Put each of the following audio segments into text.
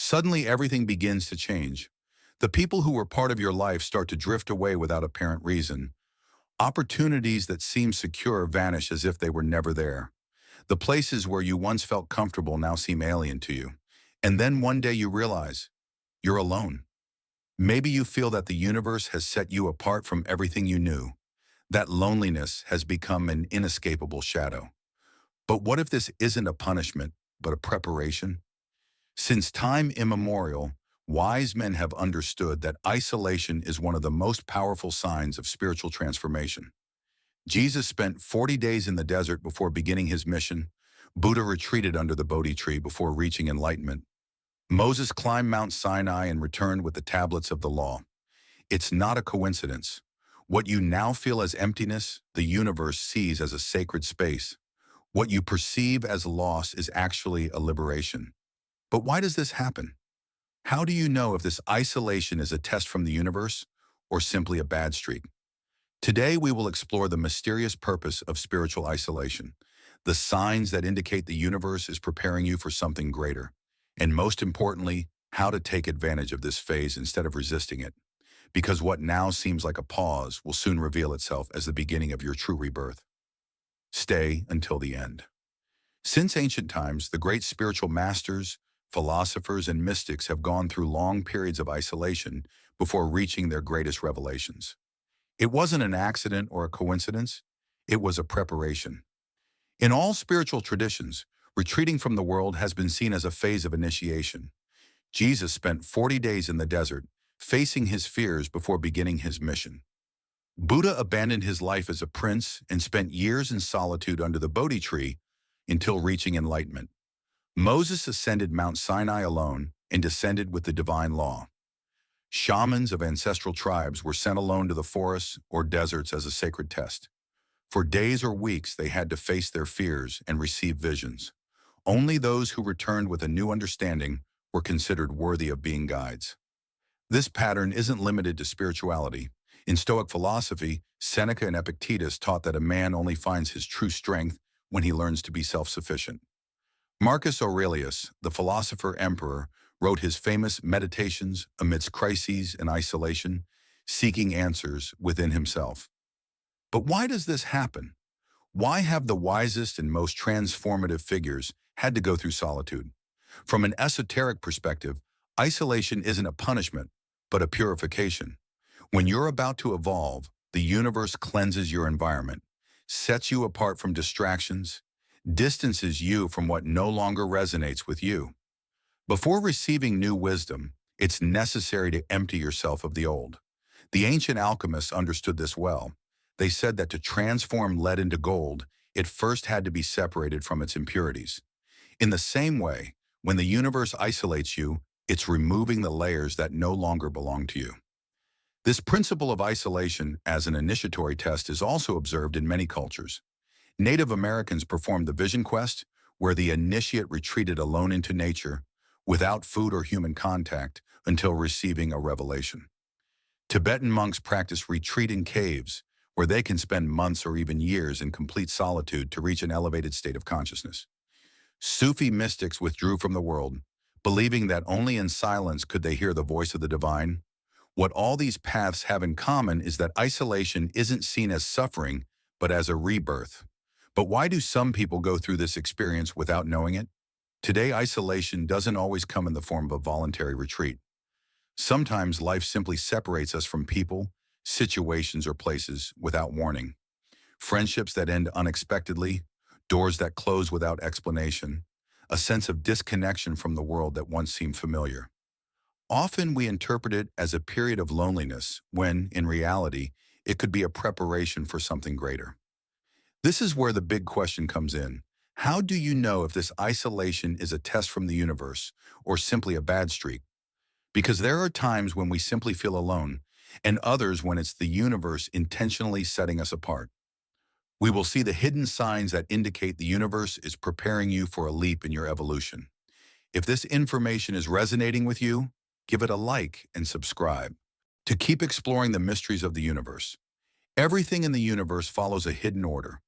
Suddenly everything begins to change. The people who were part of your life start to drift away without apparent reason. Opportunities that seemed secure vanish as if they were never there. The places where you once felt comfortable now seem alien to you. And then one day you realize you're alone. Maybe you feel that the universe has set you apart from everything you knew. That loneliness has become an inescapable shadow. But what if this isn't a punishment, but a preparation? Since time immemorial, wise men have understood that isolation is one of the most powerful signs of spiritual transformation. Jesus spent 40 days in the desert before beginning his mission. Buddha retreated under the Bodhi tree before reaching enlightenment. Moses climbed Mount Sinai and returned with the tablets of the law. It's not a coincidence. What you now feel as emptiness, the universe sees as a sacred space. What you perceive as loss is actually a liberation. But why does this happen? How do you know if this isolation is a test from the universe or simply a bad streak? Today, we will explore the mysterious purpose of spiritual isolation, the signs that indicate the universe is preparing you for something greater, and most importantly, how to take advantage of this phase instead of resisting it. Because what now seems like a pause will soon reveal itself as the beginning of your true rebirth. Stay until the end. Since ancient times, the great spiritual masters, philosophers, and mystics have gone through long periods of isolation before reaching their greatest revelations. It wasn't an accident or a coincidence, it was a preparation. In all spiritual traditions, retreating from the world has been seen as a phase of initiation. Jesus spent 40 days in the desert, facing his fears before beginning his mission. Buddha abandoned his life as a prince and spent years in solitude under the Bodhi tree until reaching enlightenment. Moses ascended Mount Sinai alone and descended with the divine law. Shamans of ancestral tribes were sent alone to the forests or deserts as a sacred test. For days or weeks, they had to face their fears and receive visions. Only those who returned with a new understanding were considered worthy of being guides. This pattern isn't limited to spirituality. In Stoic philosophy, Seneca and Epictetus taught that a man only finds his true strength when he learns to be self-sufficient. Marcus Aurelius, the philosopher-emperor, wrote his famous Meditations amidst crises and isolation, seeking answers within himself. But why does this happen? Why have the wisest and most transformative figures had to go through solitude? From an esoteric perspective, isolation isn't a punishment, but a purification. When you're about to evolve, the universe cleanses your environment, sets you apart from distractions, distances you from what no longer resonates with you. Before receiving new wisdom, it's necessary to empty yourself of the old. The ancient alchemists understood this well. They said that to transform lead into gold, it first had to be separated from its impurities. In the same way, when the universe isolates you, it's removing the layers that no longer belong to you. This principle of isolation as an initiatory test is also observed in many cultures. Native Americans performed the vision quest, where the initiate retreated alone into nature, without food or human contact, until receiving a revelation. Tibetan monks practice retreat in caves, where they can spend months or even years in complete solitude to reach an elevated state of consciousness. Sufi mystics withdrew from the world, believing that only in silence could they hear the voice of the divine. What all these paths have in common is that isolation isn't seen as suffering, but as a rebirth. But why do some people go through this experience without knowing it? Today, isolation doesn't always come in the form of a voluntary retreat. Sometimes life simply separates us from people, situations, or places without warning. Friendships that end unexpectedly, doors that close without explanation, a sense of disconnection from the world that once seemed familiar. Often we interpret it as a period of loneliness when, in reality, it could be a preparation for something greater. This is where the big question comes in. How do you know if this isolation is a test from the universe or simply a bad streak? Because there are times when we simply feel alone, and others when it's the universe intentionally setting us apart. We will see the hidden signs that indicate the universe is preparing you for a leap in your evolution. If this information is resonating with you, give it a like and subscribe to keep exploring the mysteries of the universe. Everything in the universe follows a hidden order.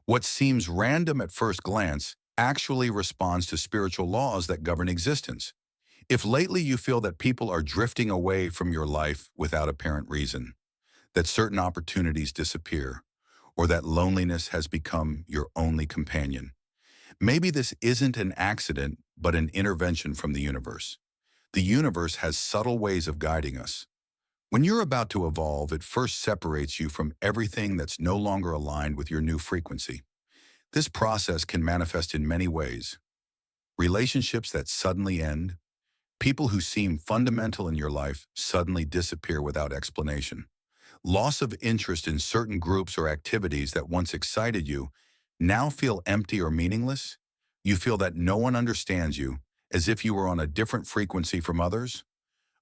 What seems random at first glance actually responds to spiritual laws that govern existence. If lately you feel that people are drifting away from your life without apparent reason, that certain opportunities disappear, or that loneliness has become your only companion, maybe this isn't an accident, but an intervention from the universe. The universe has subtle ways of guiding us. When you're about to evolve, it first separates you from everything that's no longer aligned with your new frequency. This process can manifest in many ways. Relationships that suddenly end, people who seem fundamental in your life suddenly disappear without explanation. Loss of interest in certain groups or activities that once excited you now feel empty or meaningless. You feel that no one understands you, as if you were on a different frequency from others.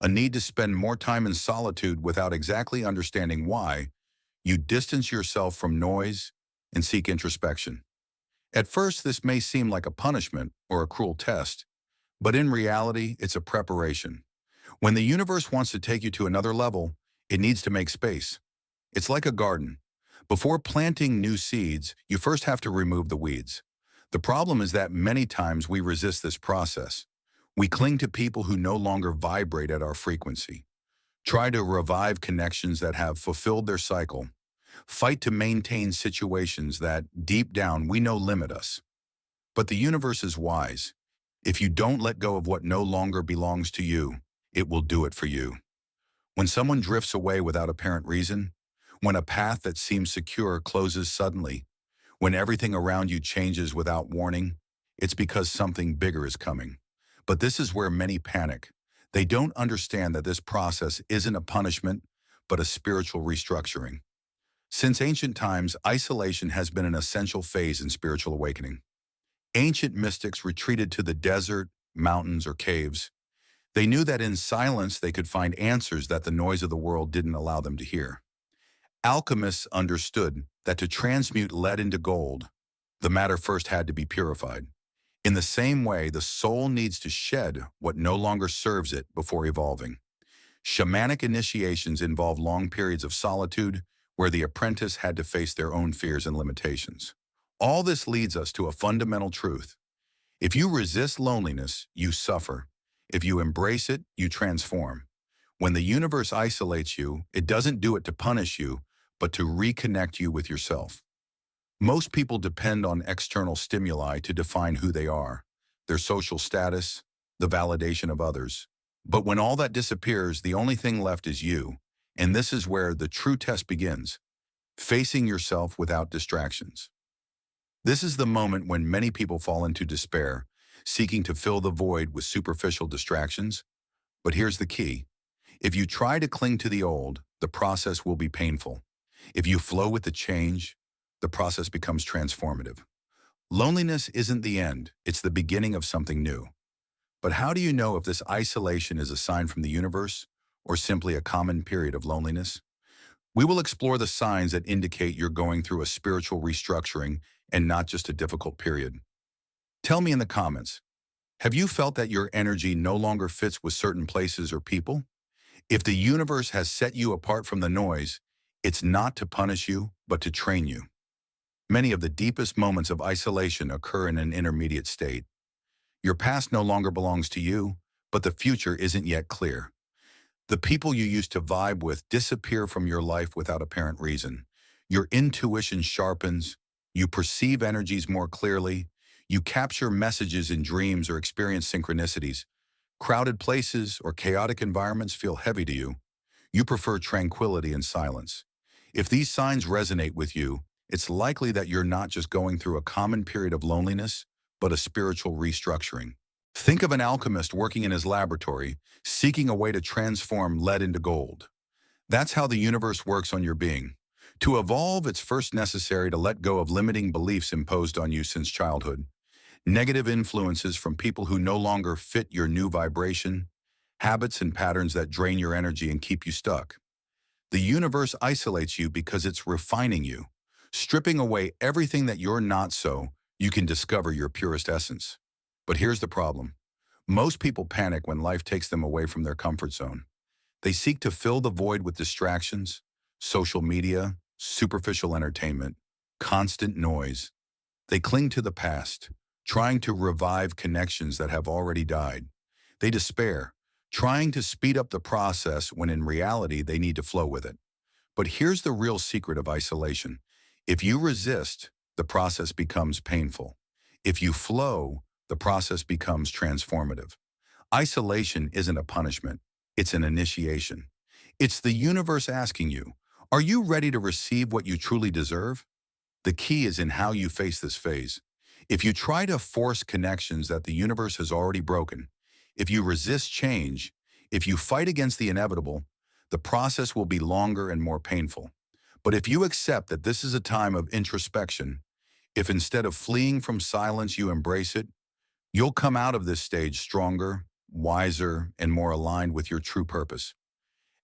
A need to spend more time in solitude without exactly understanding why. You distance yourself from noise and seek introspection. At first, this may seem like a punishment or a cruel test, but in reality, it's a preparation. When the universe wants to take you to another level, it needs to make space. It's like a garden. Before planting new seeds, you first have to remove the weeds. The problem is that many times we resist this process. We cling to people who no longer vibrate at our frequency, try to revive connections that have fulfilled their cycle, fight to maintain situations that, deep down, we know limit us. But the universe is wise. If you don't let go of what no longer belongs to you, it will do it for you. When someone drifts away without apparent reason, when a path that seems secure closes suddenly, when everything around you changes without warning, it's because something bigger is coming. But this is where many panic. They don't understand that this process isn't a punishment, but a spiritual restructuring. Since ancient times, isolation has been an essential phase in spiritual awakening. Ancient mystics retreated to the desert, mountains, or caves. They knew that in silence they could find answers that the noise of the world didn't allow them to hear. Alchemists understood that to transmute lead into gold, the matter first had to be purified. In the same way, the soul needs to shed what no longer serves it before evolving. Shamanic initiations involve long periods of solitude where the apprentice had to face their own fears and limitations. All this leads us to a fundamental truth. If you resist loneliness, you suffer. If you embrace it, you transform. When the universe isolates you, it doesn't do it to punish you, but to reconnect you with yourself. Most people depend on external stimuli to define who they are, their social status, the validation of others. But when all that disappears, the only thing left is you. And this is where the true test begins, facing yourself without distractions. This is the moment when many people fall into despair, seeking to fill the void with superficial distractions. But here's the key. If you try to cling to the old, the process will be painful. If you flow with the change, the process becomes transformative. Loneliness isn't the end, it's the beginning of something new. But how do you know if this isolation is a sign from the universe or simply a common period of loneliness? We will explore the signs that indicate you're going through a spiritual restructuring and not just a difficult period. Tell me in the comments, have you felt that your energy no longer fits with certain places or people? If the universe has set you apart from the noise, it's not to punish you, but to train you. Many of the deepest moments of isolation occur in an intermediate state. Your past no longer belongs to you, but the future isn't yet clear. The people you used to vibe with disappear from your life without apparent reason. Your intuition sharpens, you perceive energies more clearly, you capture messages in dreams or experience synchronicities. Crowded places or chaotic environments feel heavy to you. You prefer tranquility and silence. If these signs resonate with you, it's likely that you're not just going through a common period of loneliness, but a spiritual restructuring. Think of an alchemist working in his laboratory, seeking a way to transform lead into gold. That's how the universe works on your being. To evolve, it's first necessary to let go of limiting beliefs imposed on you since childhood, negative influences from people who no longer fit your new vibration, habits and patterns that drain your energy and keep you stuck. The universe isolates you because it's refining you, stripping away everything that you're not so you can discover your purest essence. But here's the problem. Most people panic when life takes them away from their comfort zone. They seek to fill the void with distractions, social media, superficial entertainment, constant noise. They cling to the past, trying to revive connections that have already died. They despair, trying to speed up the process when in reality they need to flow with it. But here's the real secret of isolation. If you resist, the process becomes painful. If you flow, the process becomes transformative. Isolation isn't a punishment, it's an initiation. It's the universe asking you, are you ready to receive what you truly deserve? The key is in how you face this phase. If you try to force connections that the universe has already broken, if you resist change, if you fight against the inevitable, the process will be longer and more painful. But if you accept that this is a time of introspection, if instead of fleeing from silence you embrace it, you'll come out of this stage stronger, wiser, and more aligned with your true purpose.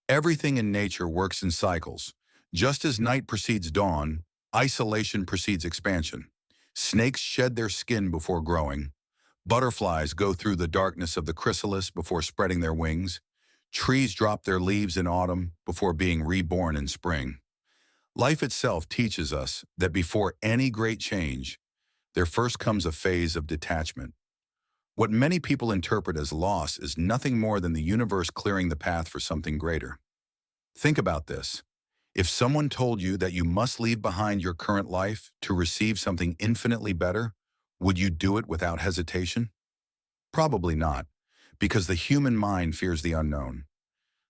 Everything in nature works in cycles. Just as night precedes dawn, isolation precedes expansion. Snakes shed their skin before growing. Butterflies go through the darkness of the chrysalis before spreading their wings. Trees drop their leaves in autumn before being reborn in spring. Life itself teaches us that before any great change, there first comes a phase of detachment. What many people interpret as loss is nothing more than the universe clearing the path for something greater. Think about this. If someone told you that you must leave behind your current life to receive something infinitely better, would you do it without hesitation? Probably not, because the human mind fears the unknown.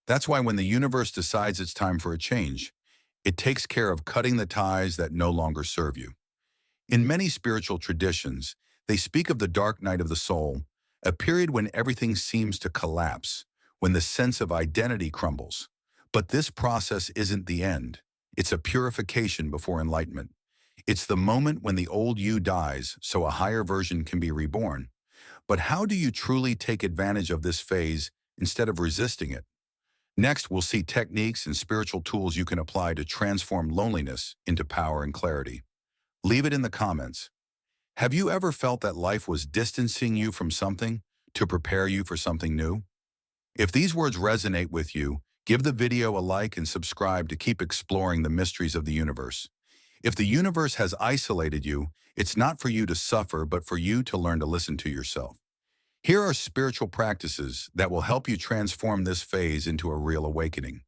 That's why when the universe decides it's time for a change, it takes care of cutting the ties that no longer serve you. In many spiritual traditions, they speak of the dark night of the soul, a period when everything seems to collapse, when the sense of identity crumbles. But this process isn't the end. It's a purification before enlightenment. It's the moment when the old you dies so a higher version can be reborn. But how do you truly take advantage of this phase instead of resisting it? Next, we'll see techniques and spiritual tools you can apply to transform loneliness into power and clarity. Leave it in the comments. Have you ever felt that life was distancing you from something to prepare you for something new? If these words resonate with you, give the video a like and subscribe to keep exploring the mysteries of the universe. If the universe has isolated you, it's not for you to suffer, but for you to learn to listen to yourself. Here are spiritual practices that will help you transform this phase into a real awakening.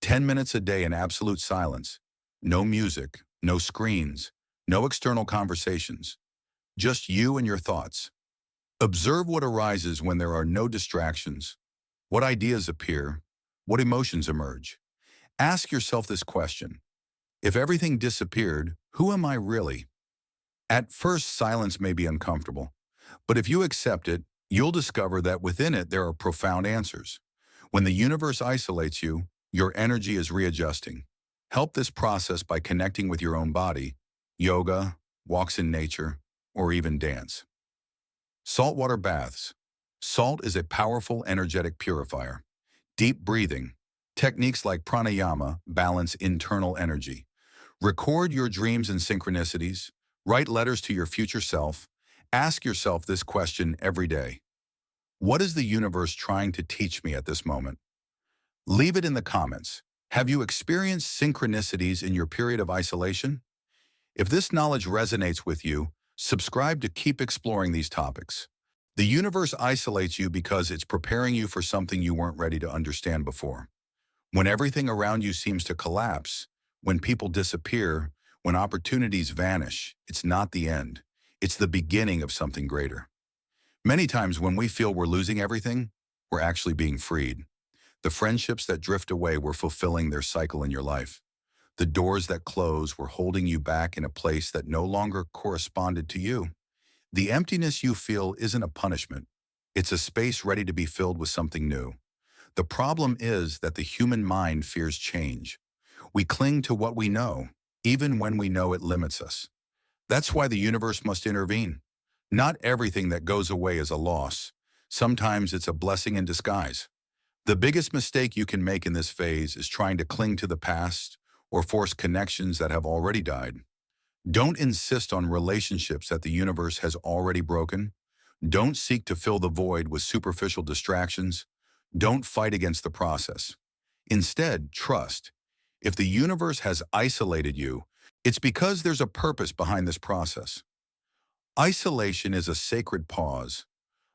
10 minutes a day in absolute silence. No music, no screens, no external conversations. Just you and your thoughts. Observe what arises when there are no distractions. What ideas appear? What emotions emerge? Ask yourself this question. If everything disappeared, who am I really? At first, silence may be uncomfortable, but if you accept it, you'll discover that within it there are profound answers. When the universe isolates you, your energy is readjusting. Help this process by connecting with your own body, yoga, walks in nature, or even dance. Saltwater baths. Salt is a powerful energetic purifier. Deep breathing. Techniques like pranayama balance internal energy. Record your dreams and synchronicities. Write letters to your future self. Ask yourself this question every day. What is the universe trying to teach me at this moment? Leave it in the comments. Have you experienced synchronicities in your period of isolation? If this knowledge resonates with you, subscribe to keep exploring these topics. The universe isolates you because it's preparing you for something you weren't ready to understand before. When everything around you seems to collapse, when people disappear, when opportunities vanish, it's not the end. It's the beginning of something greater. Many times when we feel we're losing everything, we're actually being freed. The friendships that drift away were fulfilling their cycle in your life. The doors that close were holding you back in a place that no longer corresponded to you. The emptiness you feel isn't a punishment. It's a space ready to be filled with something new. The problem is that the human mind fears change. We cling to what we know, even when we know it limits us. That's why the universe must intervene. Not everything that goes away is a loss. Sometimes it's a blessing in disguise. The biggest mistake you can make in this phase is trying to cling to the past or force connections that have already died. Don't insist on relationships that the universe has already broken. Don't seek to fill the void with superficial distractions. Don't fight against the process. Instead, trust. If the universe has isolated you, it's because there's a purpose behind this process. Isolation is a sacred pause,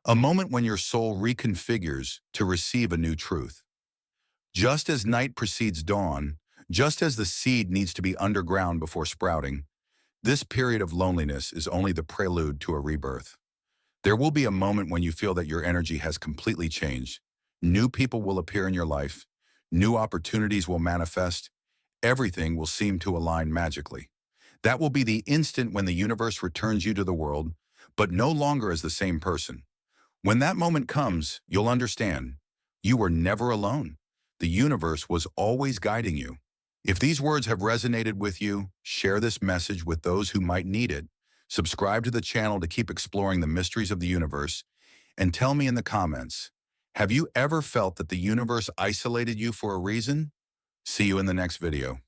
A moment when your soul reconfigures to receive a new truth. Just as night precedes dawn, just as the seed needs to be underground before sprouting, this period of loneliness is only the prelude to a rebirth. There will be a moment when you feel that your energy has completely changed. New people will appear in your life. New opportunities will manifest. Everything will seem to align magically. That will be the instant when the universe returns you to the world, but no longer as the same person. When that moment comes, you'll understand. You were never alone. The universe was always guiding you. If these words have resonated with you, share this message with those who might need it. Subscribe to the channel to keep exploring the mysteries of the universe. And tell me in the comments, have you ever felt that the universe isolated you for a reason? See you in the next video.